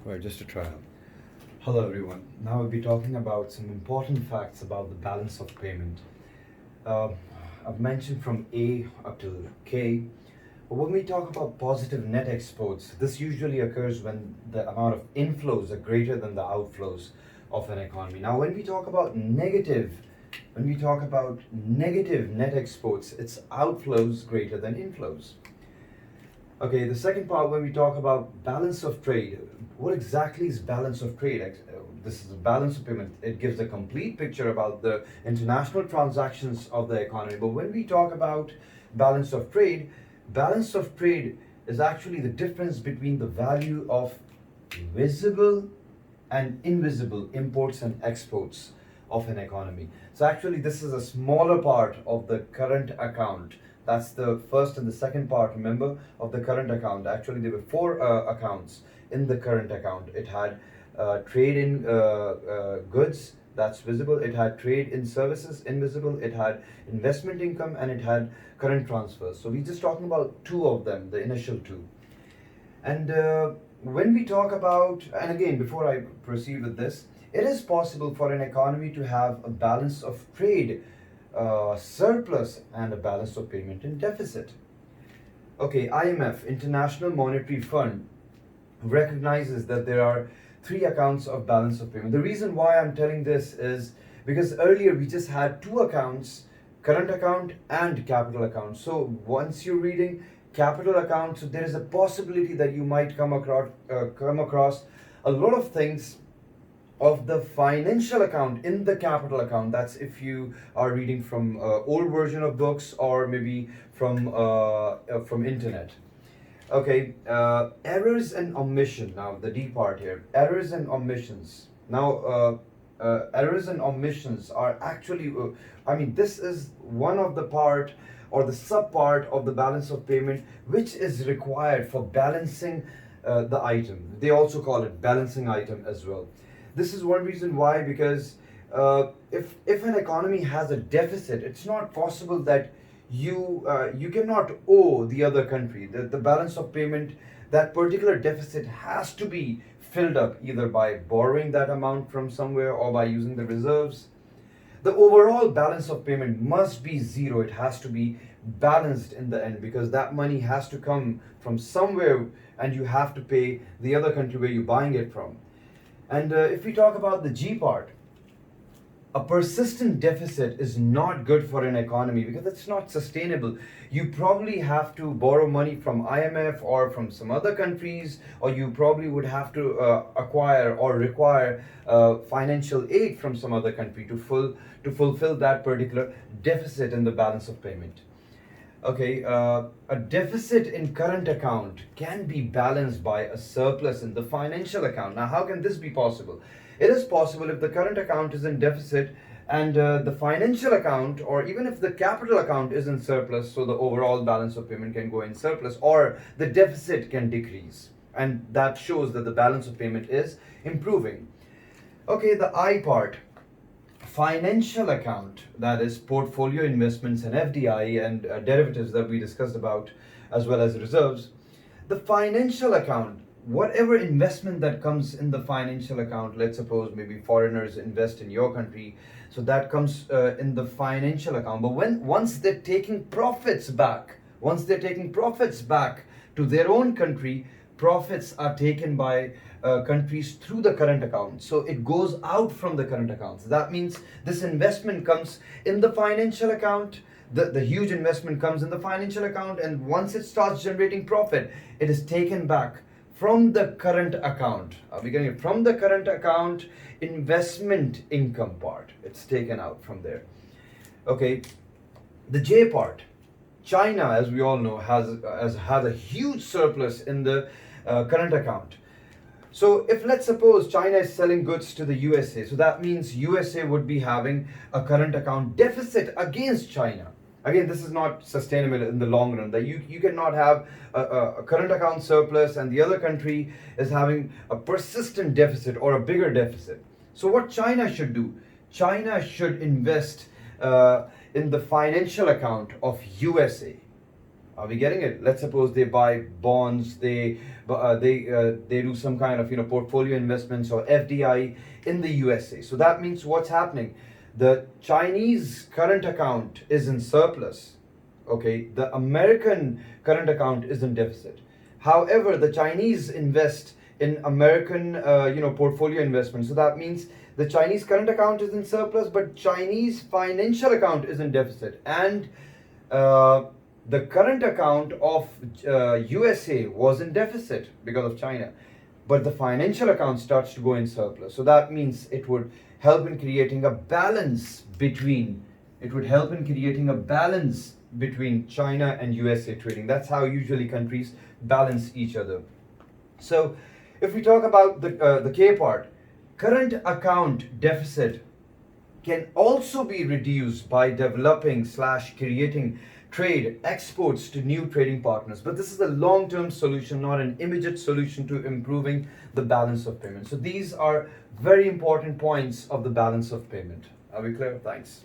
Right, just a trial. Hello, everyone. Now we'll be talking about some important facts about the balance of payment. Uh, I've mentioned from A up to K. But when we talk about positive net exports, this usually occurs when the amount of inflows are greater than the outflows of an economy. Now, when we talk about negative net exports, it's outflows greater than inflows. Okay, the second part, when we talk about balance of trade, what exactly is balance of trade? This is a balance of payment. It gives a complete picture about the international transactions of the economy. But when we talk about balance of trade is actually the difference between the value of visible and invisible imports and exports of an economy. So actually, this is a smaller part of the current account. That's the first and the second part, remember, of the current account. Actually, there were four accounts in the current account. It had trade in goods, that's visible. It had trade in services, invisible. It had investment income, and it had current transfers. So we're just talking about two of them, the initial two. And when we talk about, and again, before I proceed with this, it is possible for an economy to have a balance of trade surplus and a balance of payment in deficit. Okay, IMF, International Monetary Fund, recognizes that there are three accounts of balance of payment. The reason why I'm telling this is because earlier we just had two accounts, current account and capital account. So once you're reading capital account, so there is a possibility that you might come across a lot of things of the financial account in the capital account. That's if you are reading from old version of books or maybe from internet. Okay, errors and omission. Now the D part here, errors and omissions. Now errors and omissions are actually, this is one of the part or the sub part of the balance of payment which is required for balancing the item. They also call it balancing item as well. This is one reason why, because if an economy has a deficit, it's not possible that you cannot owe the other country. The balance of payment, that particular deficit has to be filled up either by borrowing that amount from somewhere or by using the reserves. The overall balance of payment must be zero. It has to be balanced in the end, because that money has to come from somewhere and you have to pay the other country where you're buying it from. And if we talk about the G part, a persistent deficit is not good for an economy because it's not sustainable. You probably have to borrow money from IMF or from some other countries, or you probably would have to acquire or require financial aid from some other country to fulfill that particular deficit in the balance of payment. Okay, a deficit in current account can be balanced by a surplus in the financial account. Now, how can this be possible? It is possible if the current account is in deficit and the financial account, or even if the capital account is in surplus, so the overall balance of payment can go in surplus, or the deficit can decrease. And that shows that the balance of payment is improving. Okay, the I part, financial account, that is portfolio investments and FDI and derivatives that we discussed about, as well as reserves. The financial account, whatever investment that comes in the financial account, let's suppose maybe foreigners invest in your country, so that comes in the financial account. But once they're taking profits back, to their own country, profits are taken by countries through the current account. So it goes out from the current account. So that means this investment comes in the financial account. The huge investment comes in the financial account, and once it starts generating profit, it is taken back from the current account. We're getting it from the current account, investment income part. It's taken out from there. Okay, the J part. China, as we all know, has a huge surplus in the current account. So if, let's suppose, China is selling goods to the USA, so that means USA would be having a current account deficit against China. Again, this is not sustainable in the long run. That you cannot have a current account surplus and the other country is having a persistent deficit or a bigger deficit. So what China should do? China should invest in the financial account of USA. Are we getting it? Let's suppose they buy bonds, they do some kind of portfolio investments or FDI in the USA. So that means what's happening? The Chinese current account is in surplus. Okay, the American current account is in deficit. However, the Chinese invest in American portfolio investments. So that means the Chinese current account is in surplus, but Chinese financial account is in deficit, and uh, the current account of USA was in deficit because of China, but the financial account starts to go in surplus. So that means it would help in creating a balance between China and USA trading. That's how usually countries balance each other. So if we talk about the K part, current account deficit can also be reduced by developing slash creating trade exports to new trading partners. But this is a long-term solution, not an immediate solution to improving the balance of payment. So these are very important points of the balance of payment. Are we clear? Thanks.